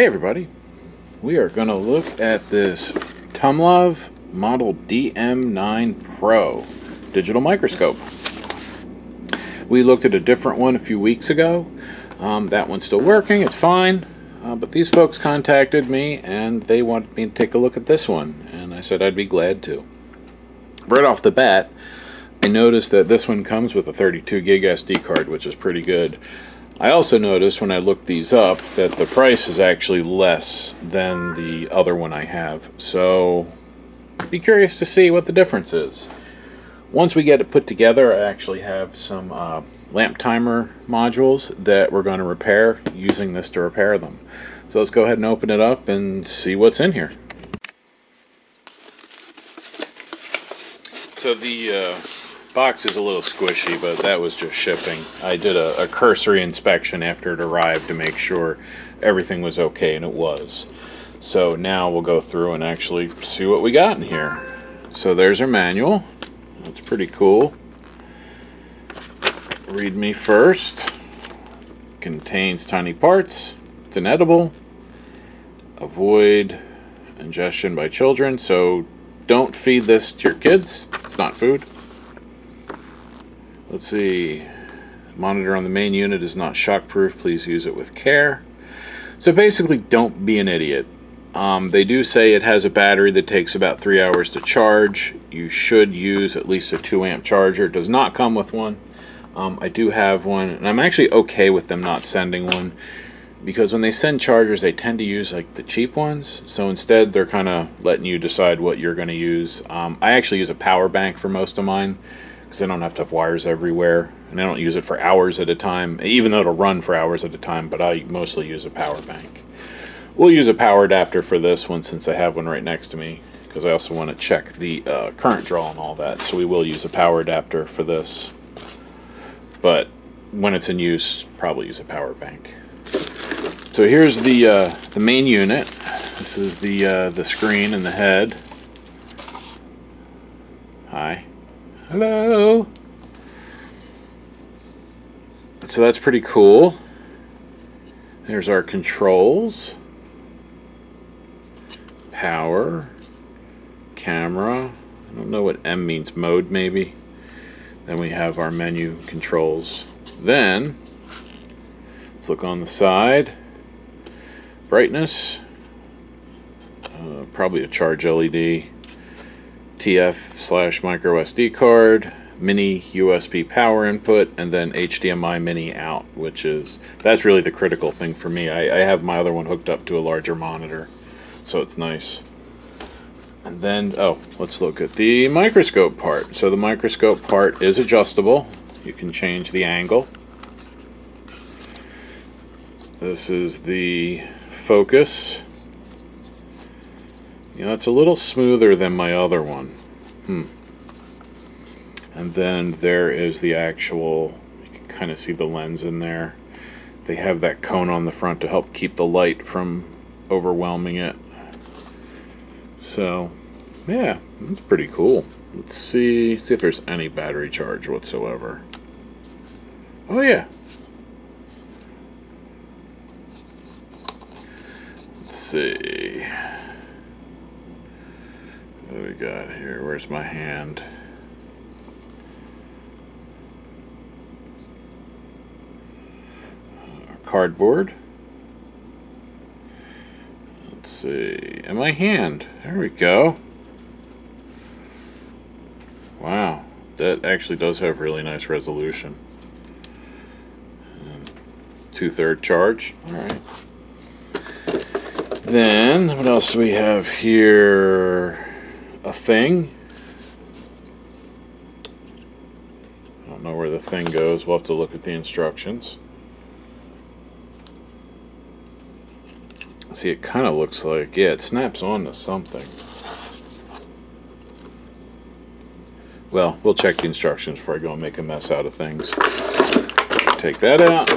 Hey everybody, we are going to look at this Tomlov model DM9 Pro digital microscope. We looked at a different one a few weeks ago. That one's still working, it's fine, but these folks contacted me and they wanted me to take a look at this one, and I said I'd be glad to. Right off the bat, I noticed that this one comes with a 32 gig SD card, which is pretty good. I also noticed when I looked these up that the price is actually less than the other one I have. So, be curious to see what the difference is. Once we get it put together, I actually have some lamp timer modules that we're going to repair using this to repair them. So let's go ahead and open it up and see what's in here. So the box is a little squishy, but that was just shipping. I did a cursory inspection after it arrived to make sure everything was okay, and it was. So now we'll go through and actually see what we got in here. So there's our manual. That's pretty cool. Read me first. Contains tiny parts. It's an edible. Avoid ingestion by children, so don't feed this to your kids. It's not food. Let's see. Monitor on the main unit is not shockproof. Please use it with care. So basically, don't be an idiot. They do say it has a battery that takes about 3 hours to charge. You should use at least a 2 amp charger. It does not come with one. I do have one, and I'm actually okay with them not sending one, because when they send chargers, they tend to use like the cheap ones. So instead, they're kind of letting you decide what you're going to use. I actually use a power bank for most of mine, because I don't have to have wires everywhere, and I don't use it for hours at a time, even though it'll run for hours at a time, but I mostly use a power bank. We'll use a power adapter for this one since I have one right next to me, because I also want to check the current draw and all that, so we will use a power adapter for this. But when it's in use, probably use a power bank. So here's the main unit. This is the screen and the head. Hi. Hello. So that's pretty cool. There's our controls. Power. Camera. I don't know what M means. Mode, maybe. Then we have our menu controls. Then, let's look on the side. Brightness. Probably a charge LED. TF/micro SD card, mini USB power input, and then HDMI mini out, that's really the critical thing for me. I have my other one hooked up to a larger monitor, so it's nice. And then, let's look at the microscope part. So the microscope part is adjustable. You can change the angle. This is the focus. You know, it's a little smoother than my other one. And then there is the actual, you can kind of see the lens in there. They have that cone on the front to help keep the light from overwhelming it. So, yeah, that's pretty cool. Let's see if there's any battery charge whatsoever. Oh yeah. Let's see. What do we got here? Where's my hand? Cardboard. Let's see. And my hand. There we go. Wow. That actually does have really nice resolution. 2/3 charge. Alright. Then, what else do we have here? A thing. I don't know where the thing goes. We'll have to look at the instructions. See, it kind of looks like, yeah, it snaps onto something. Well, we'll check the instructions before I go and make a mess out of things. Take that out.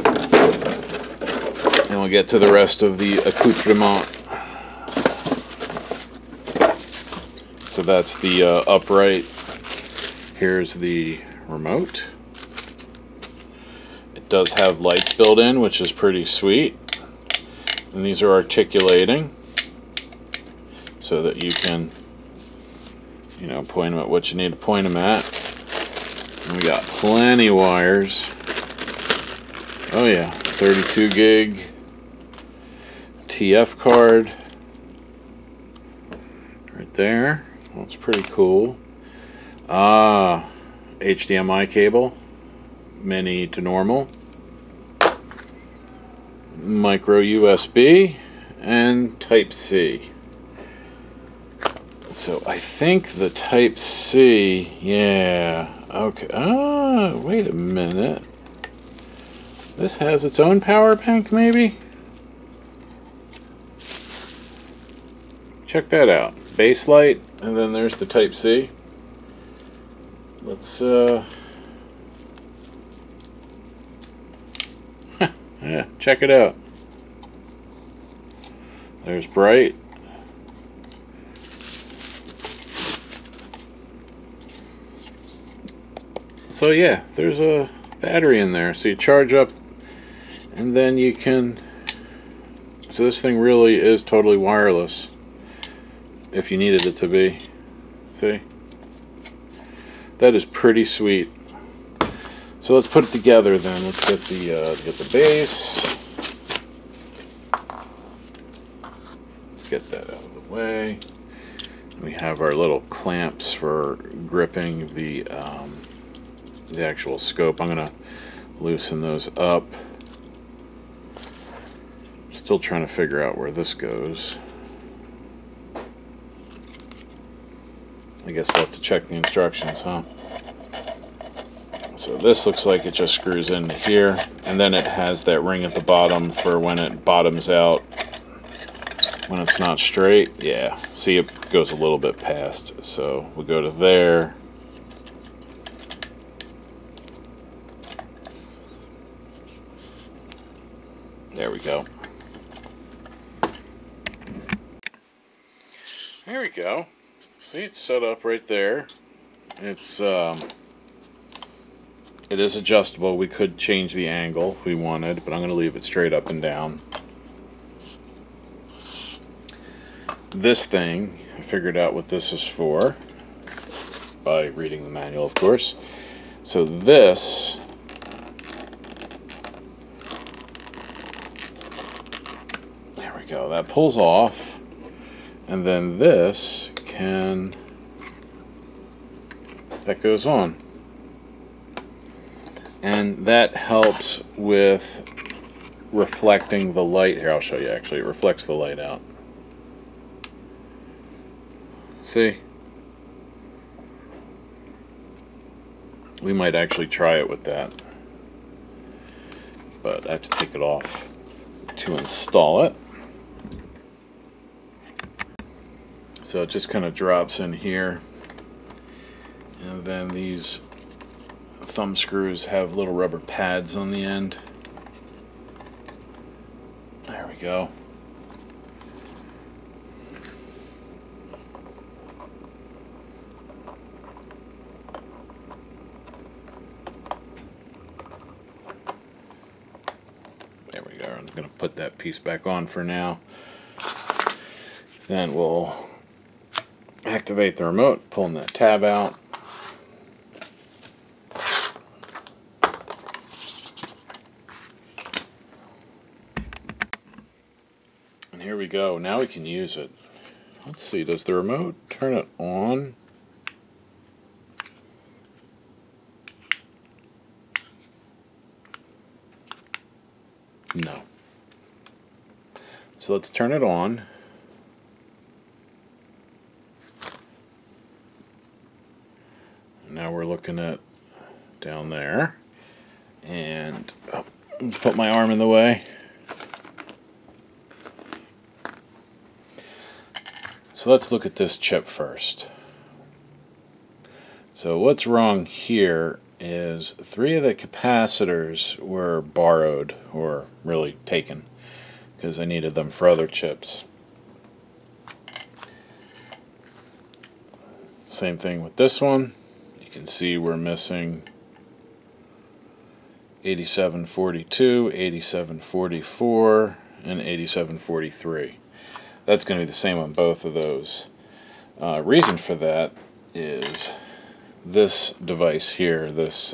And we'll get to the rest of the accoutrement. So that's the upright. Here's the remote. It does have lights built in, which is pretty sweet. And these are articulating so that you can, you know, point them at what you need to point them at. And we got plenty of wires. Oh yeah, 32 gig TF card right there. That's pretty cool. HDMI cable, mini to normal, micro USB, and Type-C. So I think the Type-C, yeah, okay. Wait a minute. This has its own power bank, maybe? Check that out. Base light, and then there's the Type-C. Let's, yeah, check it out. There's bright. So yeah, there's a battery in there. So you charge up, and then you can, so this thing really is totally wireless if you needed it to be. See? That is pretty sweet. So let's put it together then. Let's get the base. Let's get that out of the way. We have our little clamps for gripping the actual scope. I'm gonna loosen those up. Still trying to figure out where this goes. I guess we'll have to check the instructions, huh? So this looks like it just screws into here, and then it has that ring at the bottom for when it bottoms out, when it's not straight. Yeah, see, it goes a little bit past, so we'll go to there. There we go. There we go. See, it's set up right there. It's it is adjustable. We could change the angle if we wanted, but I'm going to leave it straight up and down. This thing, I figured out what this is for by reading the manual, of course. So this there we go. That pulls off, and then this that goes on. And that helps with reflecting the light. Here, I'll show you actually. It reflects the light out. See? We might actually try it with that. But I have to take it off to install it. So it just kind of drops in here. And then these thumb screws have little rubber pads on the end. There we go. There we go. I'm going to put that piece back on for now. Then we'll activate the remote, pulling that tab out. Here we go. Now we can use it. Let's see. Does the remote turn it on? No. So let's turn it on. Now we're looking at down there. And put my arm in the way. So let's look at this chip first. So what's wrong here is 3 of the capacitors were borrowed, or really taken, because I needed them for other chips. Same thing with this one. You can see we're missing 8742, 8744, and 8743. That's going to be the same on both of those. Reason for that is this device here, this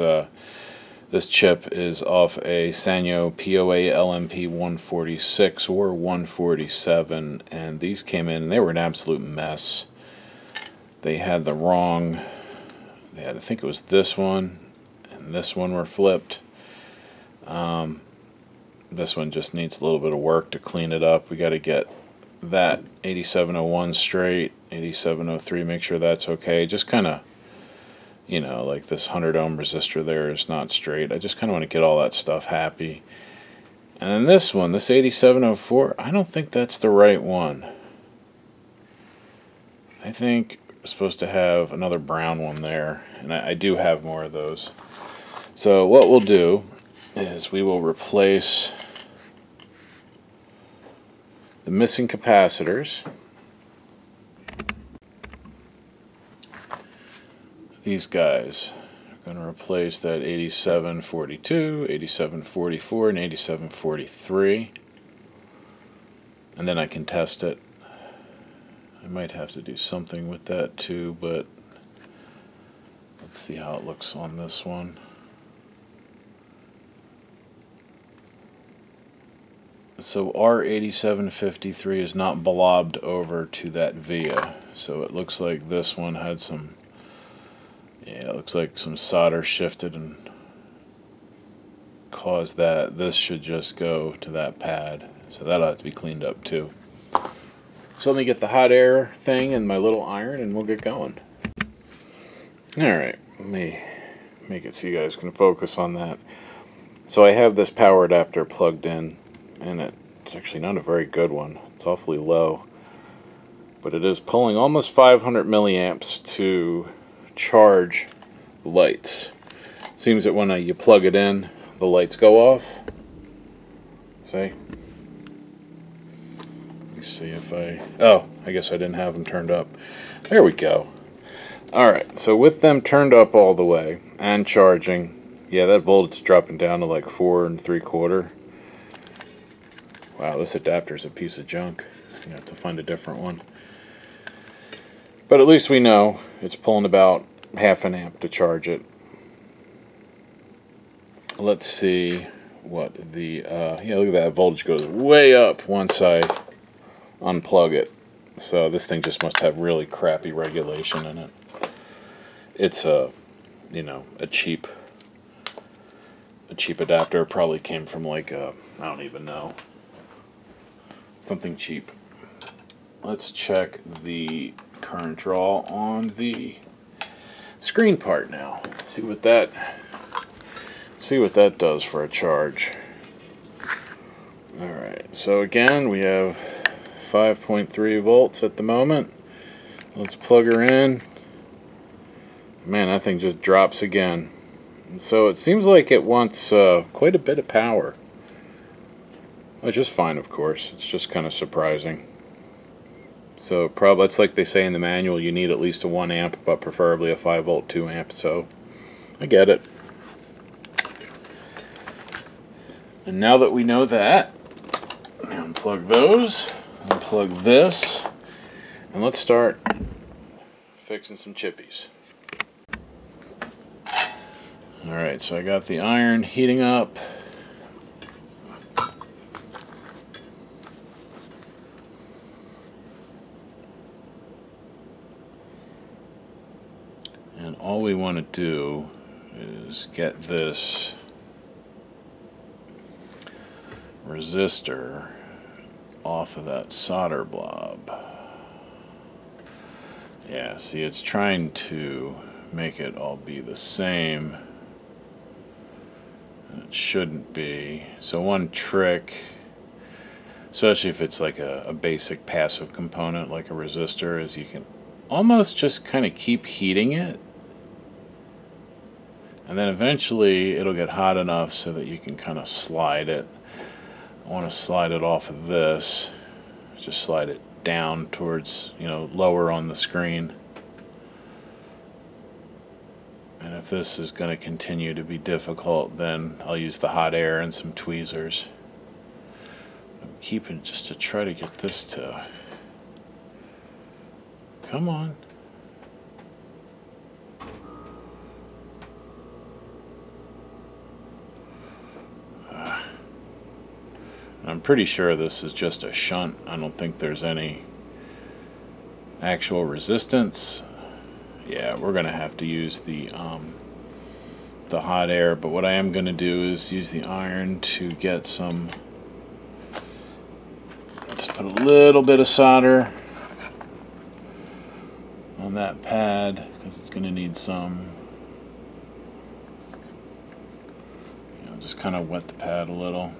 chip is off a Sanyo POA LMP 146 or 147, and these came in and they were an absolute mess. They had the wrong, I think it was this one and this one were flipped. This one just needs a little bit of work to clean it up. We got to get that 8701 straight, 8703, make sure that's okay. Just kind of, you know, like this 100 ohm resistor there is not straight. I just kind of want to get all that stuff happy. And then this one, this 8704, I don't think that's the right one. I think we're supposed to have another brown one there, and I do have more of those. So what we'll do is we will replace the missing capacitors. These guys are going to replace that 8742, 8744, and 8743, and then I can test it. I might have to do something with that too, but let's see how it looks on this one. So R8753 is not blobbed over to that via, so it looks like this one had some, yeah, it looks like some solder shifted and caused that. This should just go to that pad, so that'll have to be cleaned up too. So let me get the hot air thing and my little iron and we'll get going. Alright, let me make it so you guys can focus on that. So I have this power adapter plugged in, and it's actually not a very good one. It's awfully low, but it is pulling almost 500 milliamps to charge the lights. Seems that when you plug it in, the lights go off. See? Let me see if oh, I guess I didn't have them turned up. There we go. Alright, so with them turned up all the way and charging, yeah, that voltage is dropping down to like 4 3/4. Wow, this adapter is a piece of junk. You have to find a different one. But at least we know it's pulling about half an amp to charge it. Let's see what the, yeah, look at that, voltage goes way up once I unplug it. So this thing just must have really crappy regulation in it. It's a, you know, a cheap adapter. It probably came from like a, I don't even know, something cheap. Let's check the current draw on the screen part now. See what that does for a charge. Alright, so again we have 5.3 volts at the moment. Let's plug her in. Man, that thing just drops again. And so it seems like it wants quite a bit of power. Which is fine, of course. It's just kind of surprising. So probably, it's like they say in the manual, you need at least a 1 amp, but preferably a 5 volt 2 amp. So I get it. And now that we know that, unplug those, unplug this, and let's start fixing some chippies. Alright, so I got the iron heating up. And all we want to do is get this resistor off of that solder blob. Yeah, see, it's trying to make it all be the same. It shouldn't be. So one trick, especially if it's like a basic passive component like a resistor, is you can almost just kind of keep heating it, and then eventually it'll get hot enough so that you can kind of slide it. I want to slide it off of this, just slide it down towards, you know, lower on the screen. And if this is going to continue to be difficult, then I'll use the hot air and some tweezers. keeping just to try to get this to... Come on. I'm pretty sure this is just a shunt. I don't think there's any actual resistance. Yeah, we're gonna have to use the hot air, but what I am gonna do is use the iron to get some. Let's put a little bit of solder on that pad because it's gonna need some. You know, just kind of wet the pad a little.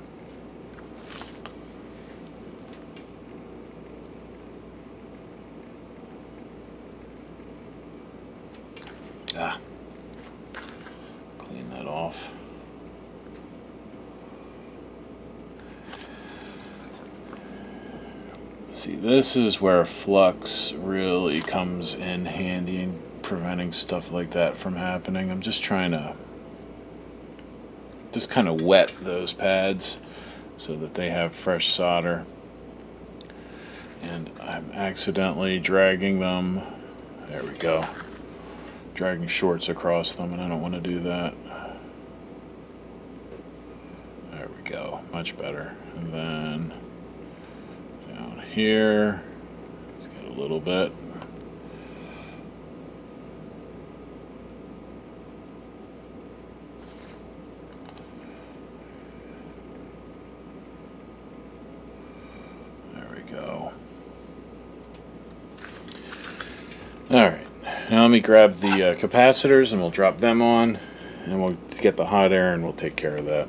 Clean that off. See, this is where flux really comes in handy in preventing stuff like that from happening. I'm just trying to just kind of wet those pads so that they have fresh solder. And I'm accidentally dragging them. There we go. Dragging shorts across them, and I don't want to do that. There we go, much better. And then down here, let's get a little bit. There we go. All right. Now let me grab the capacitors and we'll drop them on, and we'll get the hot air and we'll take care of that.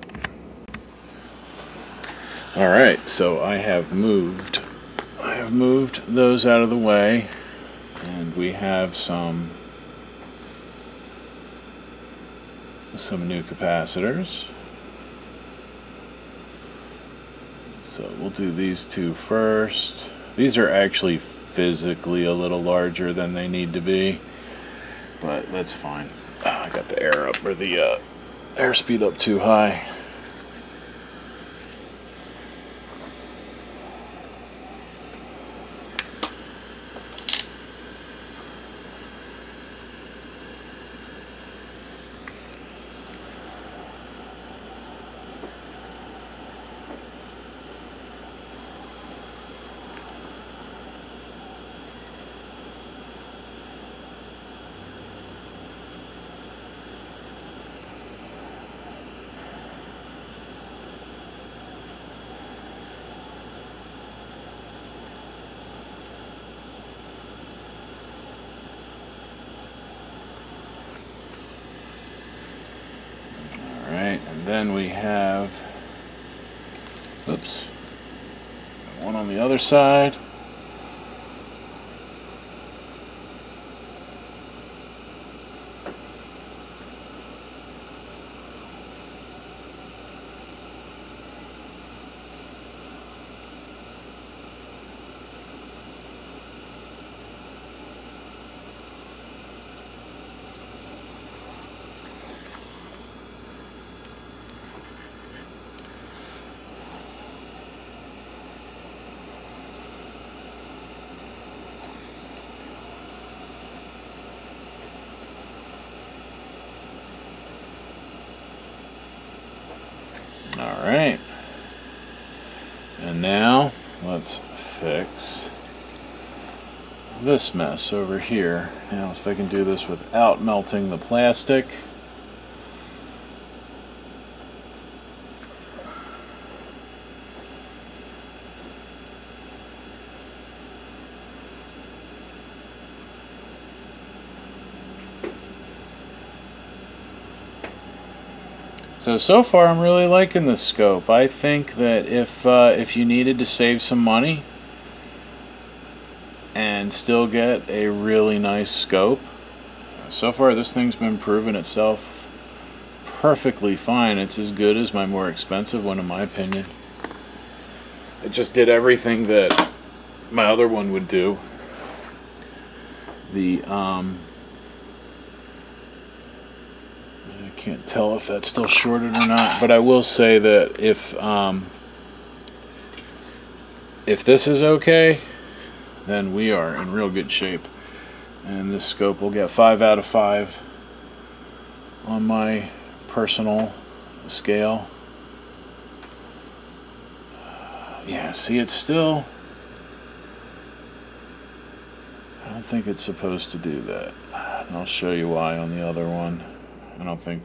Alright, so I have moved those out of the way, and we have some new capacitors. So we'll do these two first. These are actually physically a little larger than they need to be, but that's fine. I got the air up, or the airspeed up too high. And then we have, oops, one on the other side. Alright, and now let's fix this mess over here. Now, if I can do this without melting the plastic. So far I'm really liking this scope. I think that if you needed to save some money and still get a really nice scope, so far this thing's been proving itself perfectly fine. It's as good as my more expensive one, in my opinion. It just did everything that my other one would do. I can't tell if that's still shorted or not, but I will say that if if this is okay, then we are in real good shape. And this scope will get 5 out of 5 on my personal scale. Yeah, see, it's still... I don't think it's supposed to do that. And I'll show you why on the other one. I don't think...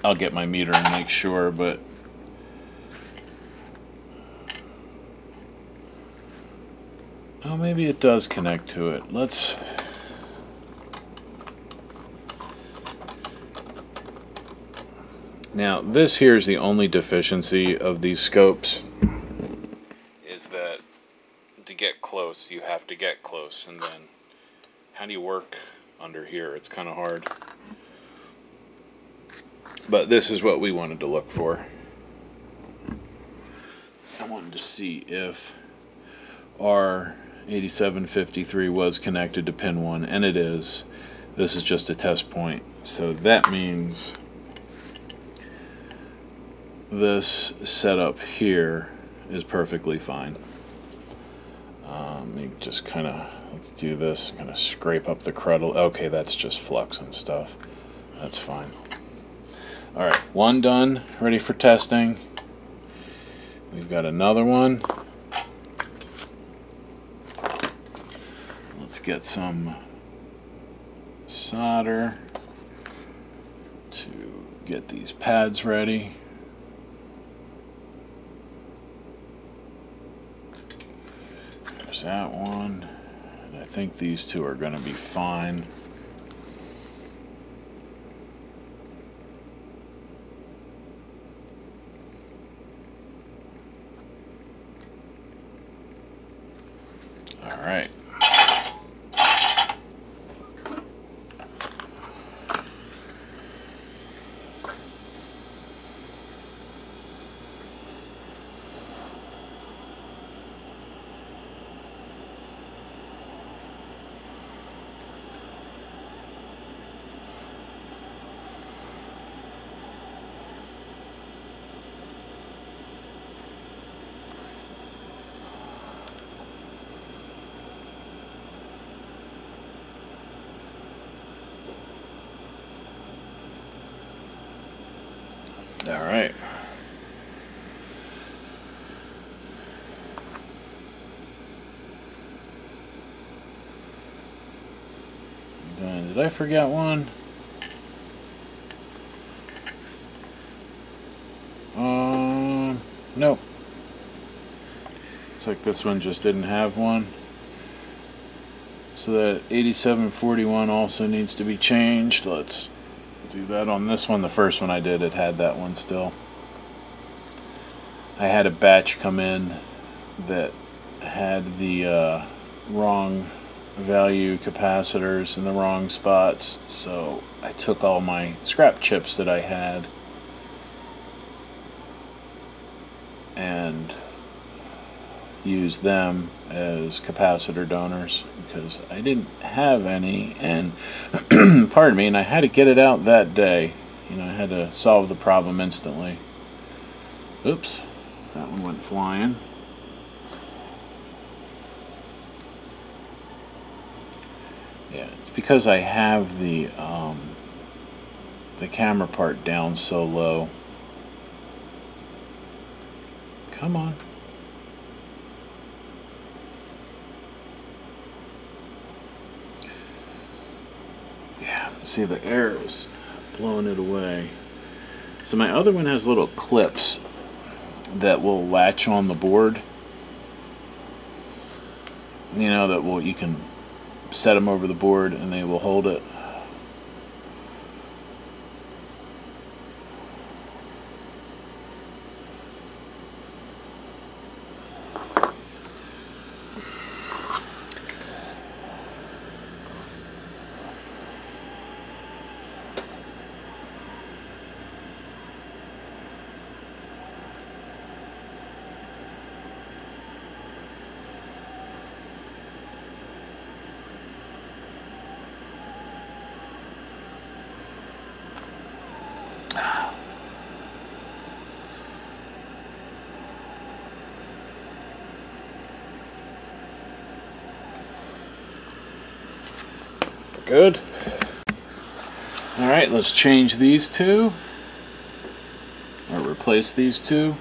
I'll get my meter and make sure, but... Oh, maybe it does connect to it. Let's... Now, this here is the only deficiency of these scopes, is that to get close, you have to get close, and then how do you work under here? It's kind of hard. But this is what we wanted to look for. I wanted to see if our 8753 was connected to pin 1, and it is. This is just a test point, so that means this setup here is perfectly fine. Let me just kind of, let's do this, kind of scrape up the crud. Okay, that's just flux and stuff. That's fine. Alright, one done, ready for testing. We've got another one. Let's get some solder to get these pads ready. There's that one. And I think these two are going to be fine. All right. All right. Done. Did I forget one? Nope. Looks like this one just didn't have one. So that 8741 also needs to be changed. Let's do that on this one. The first one I did, it had that one still. I had a batch come in that had the wrong value capacitors in the wrong spots, so I took all my scrap chips that I had and used them as capacitor donors because I didn't have any, and pardon me, and I had to get it out that day. You know, I had to solve the problem instantly. Oops, that one went flying. Yeah, it's because I have the camera part down so low. Come on. Yeah, see, the air is blowing it away. So my other one has little clips that will latch on the board. You know, that will, you can set them over the board and they will hold it. good. Alright, let's change these two, or replace these two.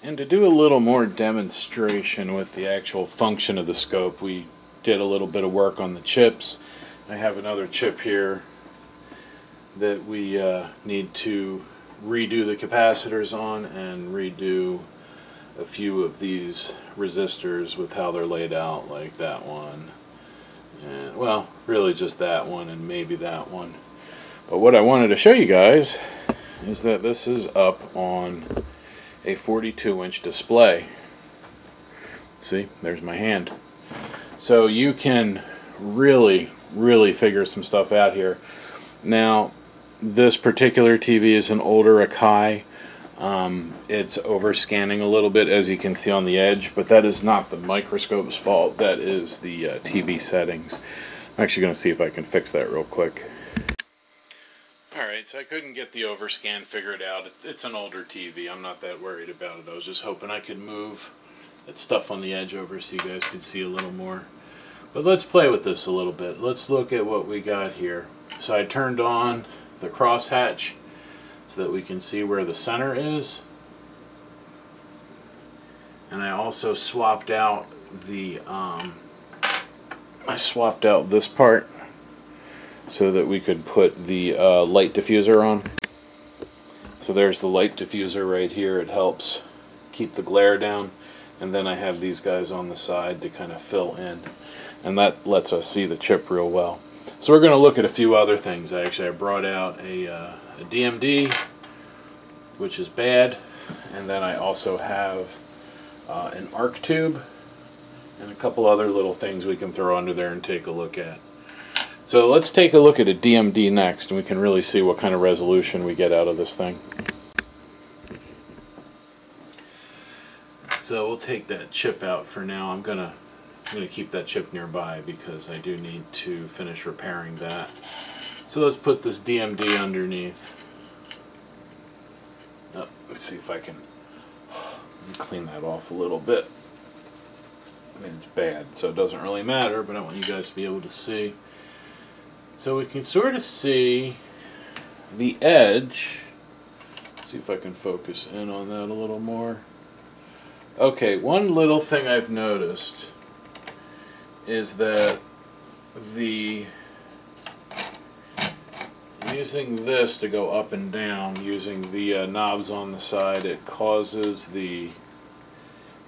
And to do a little more demonstration with the actual function of the scope, we did a little bit of work on the chips. I have another chip here that we need to redo the capacitors on and redo a few of these resistors with how they're laid out, like that one. And, well, really just that one and maybe that one. But what I wanted to show you guys is that this is up on a 42-inch display. See, there's my hand. So you can really figure some stuff out here. Now, this particular TV is an older Akai. It's overscanning a little bit, as you can see on the edge, but that is not the microscope's fault. That is the TV settings. I'm actually going to see if I can fix that real quick. Alright, so I couldn't get the overscan figured out. It's an older TV. I'm not that worried about it. I was just hoping I could move that stuff on the edge over so you guys could see a little more. But let's play with this a little bit. Let's look at what we got here. So I turned on the crosshatch so that we can see where the center is. And I also swapped out the this part so that we could put the light diffuser on. So there's the light diffuser right here. It helps keep the glare down. And then I have these guys on the side to kind of fill in. And that lets us see the chip real well. So we're going to look at a few other things. Actually, I brought out a DMD, which is bad. And then I also have an arc tube and a couple other little things we can throw under there and take a look at. So let's take a look at a DMD next, and we can really see what kind of resolution we get out of this thing. So we'll take that chip out for now. I'm gonna keep that chip nearby because I do need to finish repairing that. So let's put this DMD underneath. Oh, let's see if I can clean that off a little bit. I mean, it's bad, so it doesn't really matter, but I want you guys to be able to see. So we can sort of see the edge. See if I can focus in on that a little more. Okay, one little thing I've noticed is that using this to go up and down, using the knobs on the side, it causes the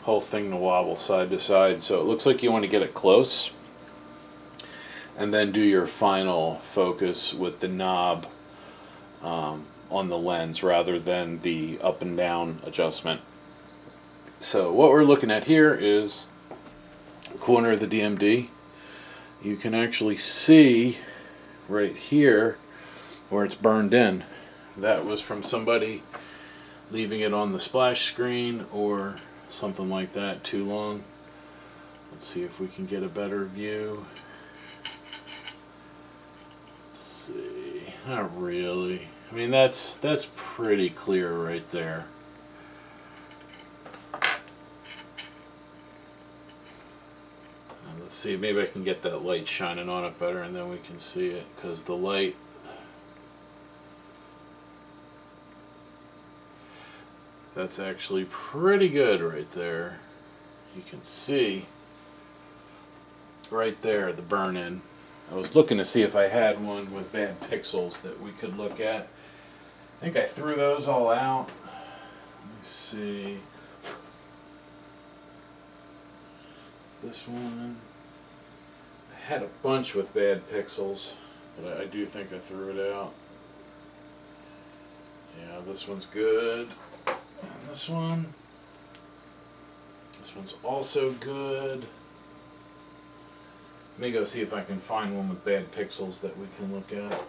whole thing to wobble side to side. So it looks like you want to get it close and then do your final focus with the knob on the lens rather than the up and down adjustment. So what we're looking at here is the corner of the DMD. You can actually see right here where it's burned in. That was from somebody leaving it on the splash screen or something like that too long. Let's see if we can get a better view. Let's see. Not really. I mean, that's pretty clear right there. Let's see, maybe I can get that light shining on it better and then we can see it, because the light, that's actually pretty good right there. You can see right there the burn-in. I was looking to see if I had one with bad pixels that we could look at. I think I threw those all out. Let me see. Is this one? I had a bunch with bad pixels, but I do think I threw it out. Yeah, this one's good. And this one's also good. Let me go see if I can find one with bad pixels that we can look at.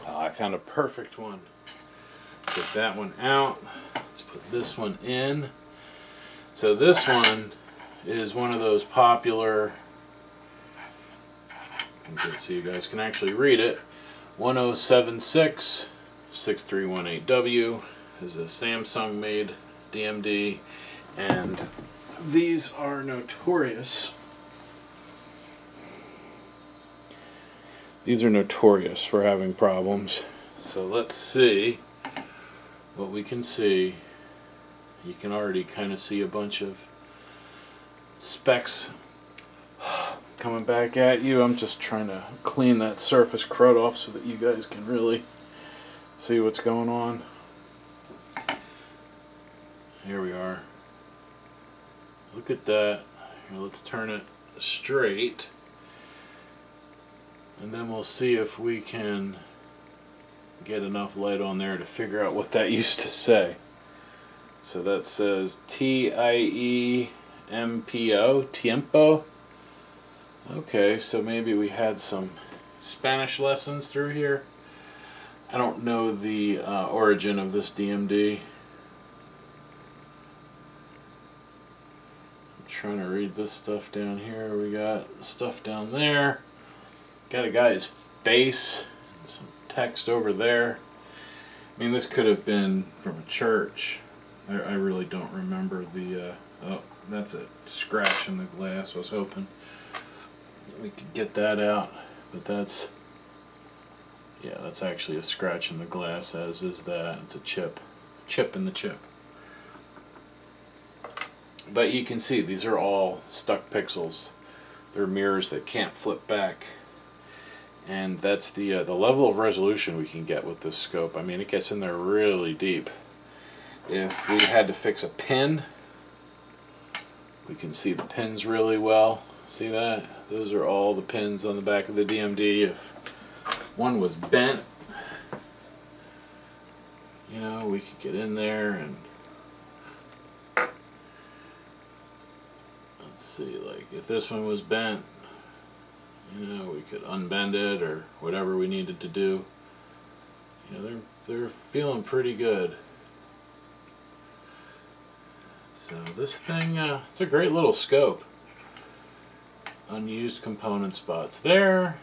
I found a perfect one. Get that one out. Let's put this one in. So this one is one of those popular, so you guys can actually read it, 1076 6318W is a Samsung made DMD, and these are notorious. These are notorious for having problems. So let's see what we can see. You can already kind of see a bunch of specks coming back at you. I'm just trying to clean that surface crud off so that you guys can really see what's going on. Here we are. Look at that. Here, let's turn it straight, and then we'll see if we can get enough light on there to figure out what that used to say. So that says TIEMPO, tiempo. Okay, so maybe we had some Spanish lessons through here. I don't know the origin of this DMD. I'm trying to read this stuff down here. We got stuff down there. Got a guy's face and some text over there. I mean, this could have been from a church. I really don't remember the Oh, that's a scratch in the glass. I was hoping we could get that out, but that's, yeah, that's actually a scratch in the glass, as is that. It's a chip in the chip. But you can see these are all stuck pixels. They're mirrors that can't flip back. And that's the level of resolution we can get with this scope. I mean, it gets in there really deep. If we had to fix a pin, we can see the pins really well. See that? Those are all the pins on the back of the DMD. If one was bent, you know, we could get in there and let's see, like if this one was bent, you know, we could unbend it or whatever we needed to do. You know, they're feeling pretty good. So this thing, it's a great little scope. Unused component spots there.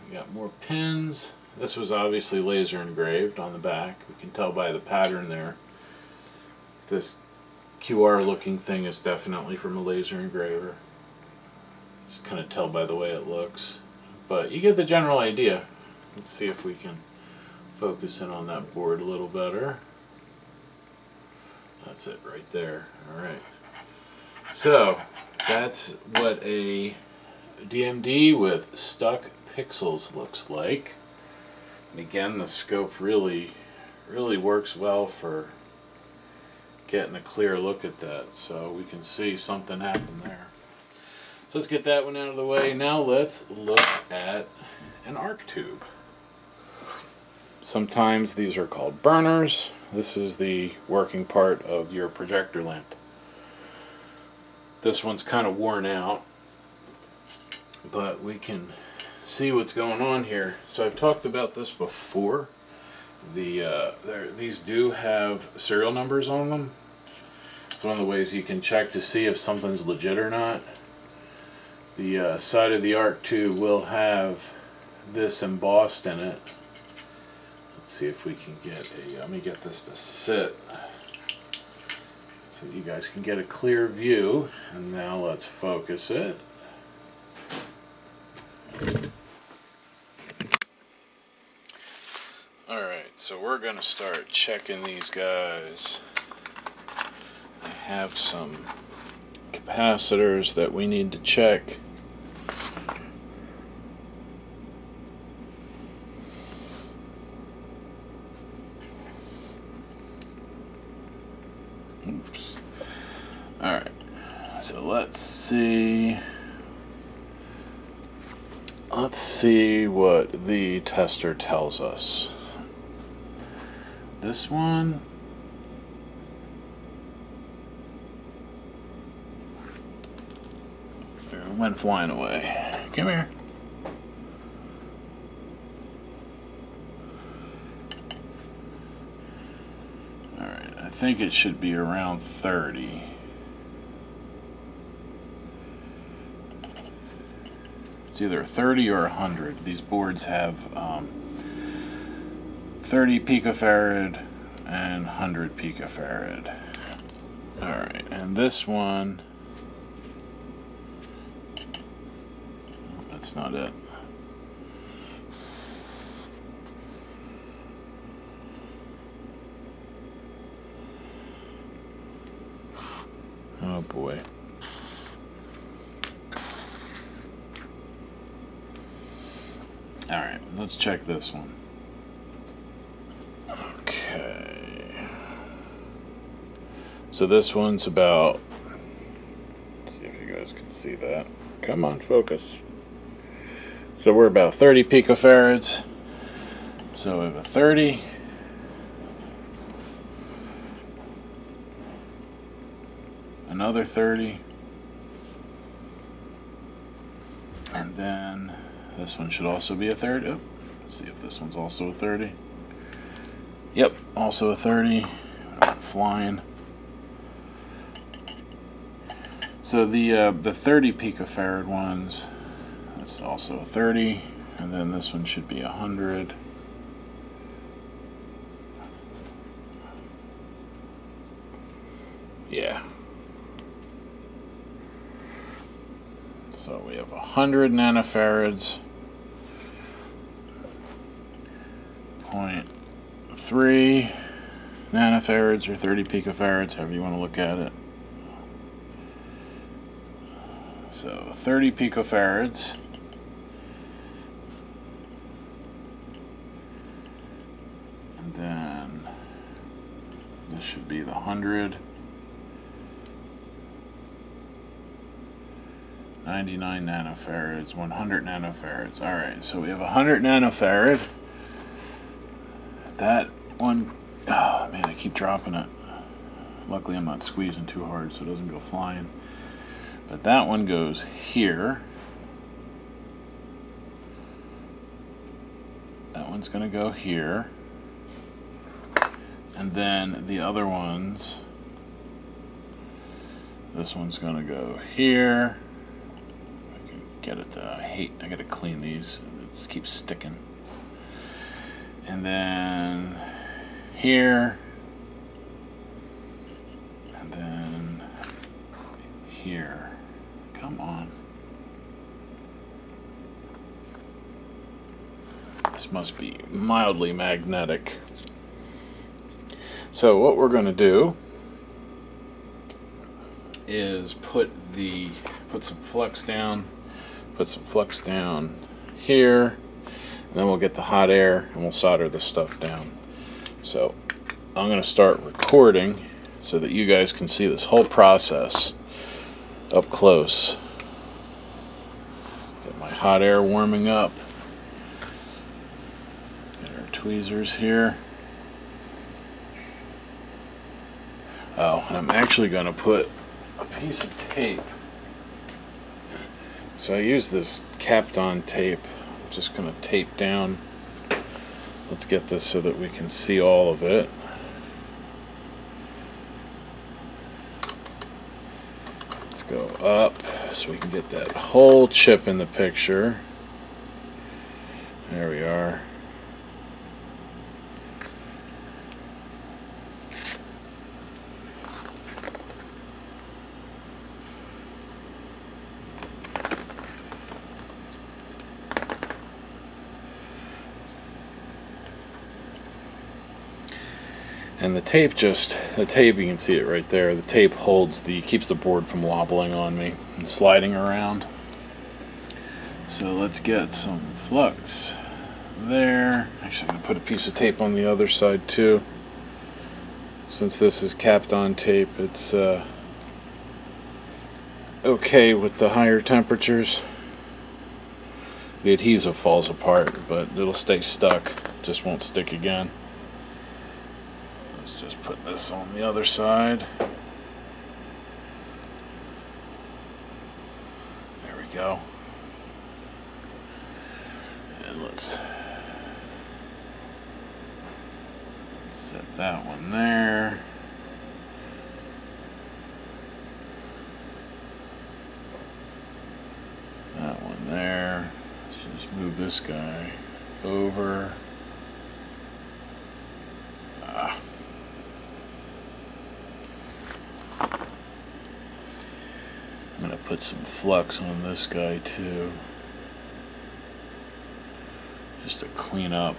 We got more pins. This was obviously laser engraved on the back. We can tell by the pattern there. This QR looking thing is definitely from a laser engraver. Just kind of tell by the way it looks. But you get the general idea. Let's see if we can focus in on that board a little better. That's it right there. Alright. So that's what a DMD with stuck pixels looks like. And again, the scope really works well for getting a clear look at that, so we can see something happened there. So let's get that one out of the way. Now let's look at an arc tube. Sometimes these are called burners. This is the working part of your projector lamp. This one's kind of worn out, but we can see what's going on here. So I've talked about this before. These do have serial numbers on them. It's one of the ways you can check to see if something's legit or not. The side of the arc tube will have this embossed in it. Let's see if we can get a, let me get this to sit so that you guys can get a clear view. And now let's focus it. Alright, so we're going to start checking these guys. I have some capacitors that we need to check. Oops. Alright, so let's see what the tester tells us. This one, it went flying away. Come here. Alright, I think it should be around 30. It's either 30 or 100. These boards have 30 picofarad and 100 picofarad. Alright, and this one, that's not it. Oh boy. Alright, let's check this one. Okay. So this one's about, let's see if you guys can see that. Come on, focus. So we're about 30 picofarads. So we have a 30. Another 30. And then this one should also be a 30. Oh, let's see if this one's also a 30. Yep, also a 30. Flying. So the 30 picofarad ones, that's also a 30, and then this one should be 100. Yeah. So we have 100 nanofarads, 0.3 nanofarads or 30 picofarads, however you want to look at it. So 30 picofarads. And then this should be the 100. 99 nanofarads, 100 nanofarads. Alright, so we have 100 nanofarad. That one, oh man, I keep dropping it. Luckily I'm not squeezing too hard so it doesn't go flying. But that one goes here. That one's going to go here. And then the other ones, this one's going to go here. Get it. I gotta clean these. It just keeps sticking. And then here, and then here. Come on. This must be mildly magnetic. So what we're going to do is put some flux down. Put some flux down here, and then we'll get the hot air and we'll solder this stuff down. So I'm going to start recording so that you guys can see this whole process up close. Get my hot air warming up. Get our tweezers here. Oh, and I'm actually going to put a piece of tape. So I use this capped on tape. I'm just going to tape down. Let's get this so that we can see all of it. Let's go up so we can get that whole chip in the picture. There we are. And the tape you can see it right there, the tape keeps the board from wobbling on me and sliding around. So let's get some flux there. Actually, I'm going to put a piece of tape on the other side too. Since this is capped on tape, it's okay with the higher temperatures. The adhesive falls apart, but it'll stay stuck, just won't stick again. Just put this on the other side. There we go. And let's set that one there. That one there. Let's just move this guy over. I'm going to put some flux on this guy too, just to clean up.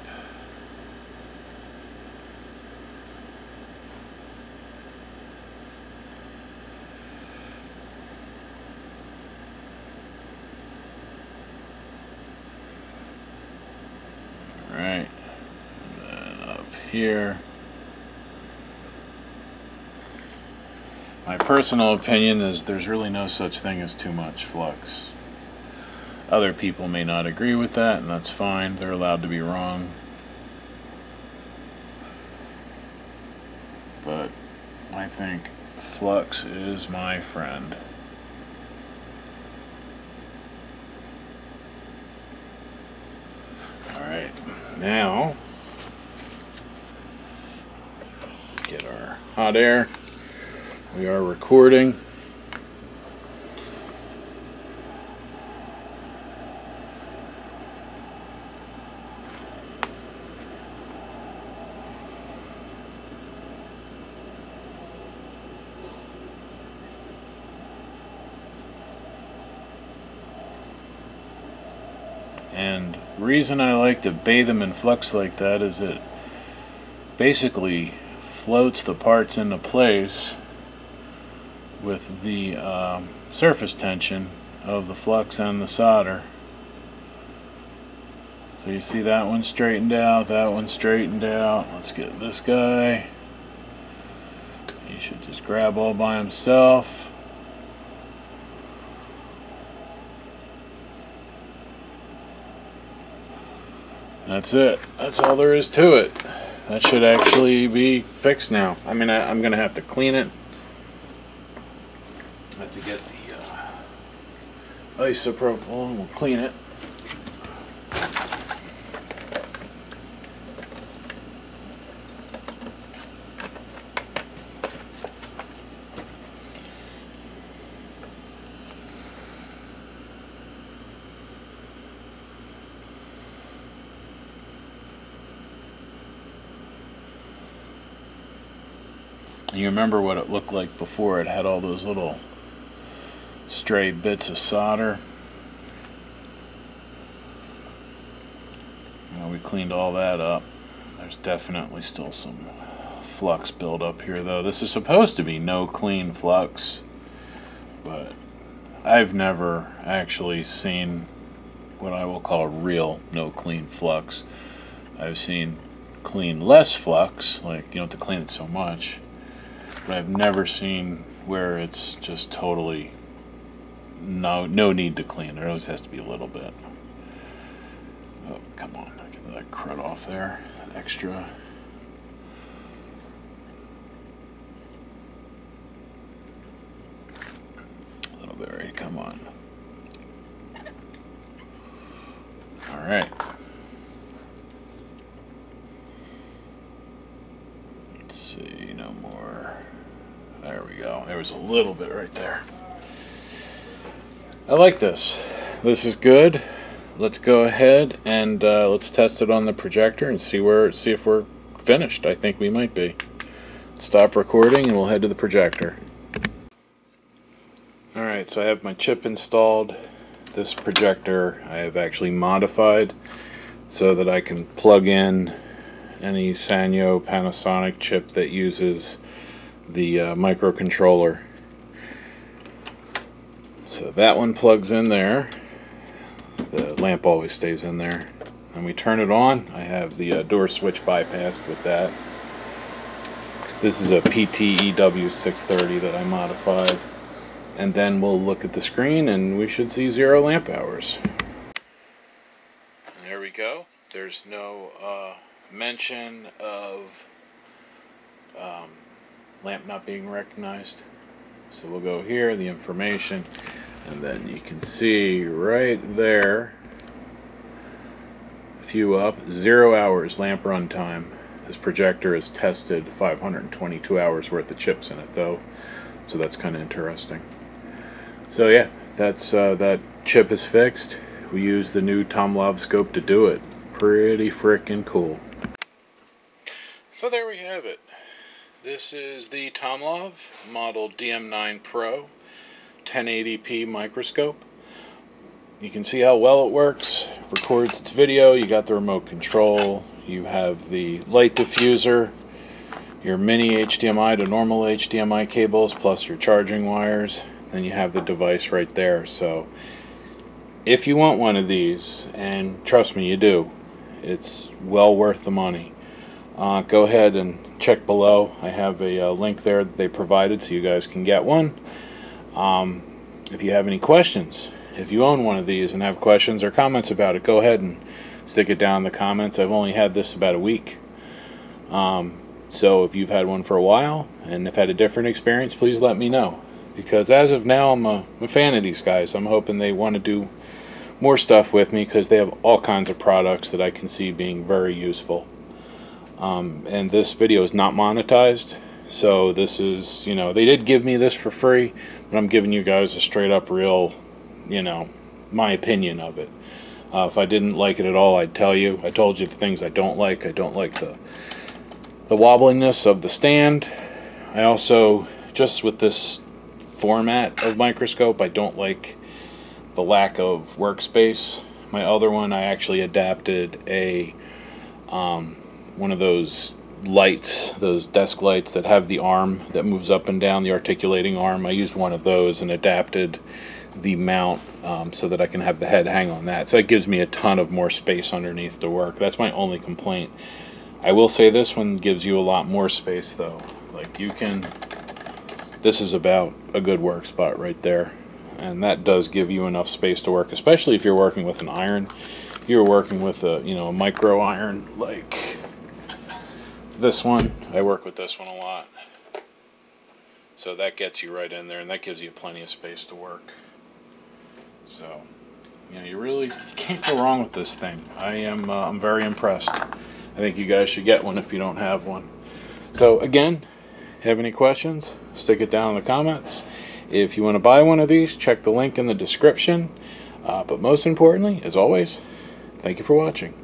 Alright, and then up here. My personal opinion is there's really no such thing as too much flux. Other people may not agree with that, and that's fine. They're allowed to be wrong. But I think flux is my friend. Alright, now get our hot air. We are recording. reason I like to bathe them in flux like that is it basically floats the parts into place with the surface tension of the flux and the solder. So you see that one straightened out, that one straightened out. Let's get this guy. He should just grab all by himself. That's it. That's all there is to it. That should actually be fixed now. I mean, I'm going to have to clean it. I have to get the isopropyl and we'll clean it. You remember what it looked like before? It had all those little stray bits of solder. Now we cleaned all that up. There's definitely still some flux buildup here though. This is supposed to be no clean flux, but I've never actually seen what I will call real no clean flux. I've seen clean less flux, like you don't have to clean it so much. But I've never seen where it's just totally no need to clean. There always has to be a little bit. Oh, come on. Get that crud off there. That extra. A little bit right. Come on. All right. Let's see. No more. There we go. There was a little bit right there. I like this. This is good. Let's go ahead and let's test it on the projector and see if we're finished. I think we might be. Stop recording and we'll head to the projector. Alright, so I have my chip installed. This projector I have actually modified so that I can plug in any Sanyo Panasonic chip that uses the microcontroller. So that one plugs in there. The lamp always stays in there. And we turn it on. I have the door switch bypassed with that. This is a PTEW630 that I modified. And then we'll look at the screen and we should see 0 lamp hours. There we go. There's no mention of lamp not being recognized. So we'll go here, the information, and then you can see right there, a few up, 0 hours lamp run time. This projector has tested 522 hours worth of chips in it though, so that's kind of interesting. So yeah, that's that chip is fixed. We use the new Tomlov scope to do it. Pretty frickin' cool. So there we have it. This is the Tomlov model DM9 Pro 1080p microscope. You can see how well it works. Records its video. You got the remote control. You have the light diffuser, your mini HDMI to normal HDMI cables, plus your charging wires. Then you have the device right there. So if you want one of these, and trust me, you do, it's well worth the money. Go ahead and check below. I have a link there that they provided so you guys can get one. If you have any questions, if you own one of these and have questions or comments about it, go ahead and stick it down in the comments. I've only had this about a week. So if you've had one for a while and have had a different experience, please let me know. Because as of now, I'm a fan of these guys. I'm hoping they want to do more stuff with me because they have all kinds of products that I can see being very useful. And this video is not monetized, so this is, you know, they did give me this for free, but I'm giving you guys a straight up real, you know, my opinion of it. If I didn't like it at all, I'd tell you. I told you the things I don't like. I don't like the wobbliness of the stand. I also, just with this format of microscope, I don't like the lack of workspace My other one, I actually adapted a one of those lights, those desk lights that have the arm that moves up and down, the articulating arm. I used one of those and adapted the mount so that I can have the head hang on that. So it gives me a ton of more space underneath to work. That's my only complaint. I will say this one gives you a lot more space though. Like you can, this is about a good work spot right there. And that does give you enough space to work, especially if you're working with an iron. If you're working with a, you know, a micro iron like this one, I work with this one a lot. So that gets you right in there, and that gives you plenty of space to work. So, you know, you really can't go wrong with this thing. I'm very impressed. I think you guys should get one if you don't have one. So again, have any questions, stick it down in the comments. If you want to buy one of these, check the link in the description. But most importantly, as always, thank you for watching.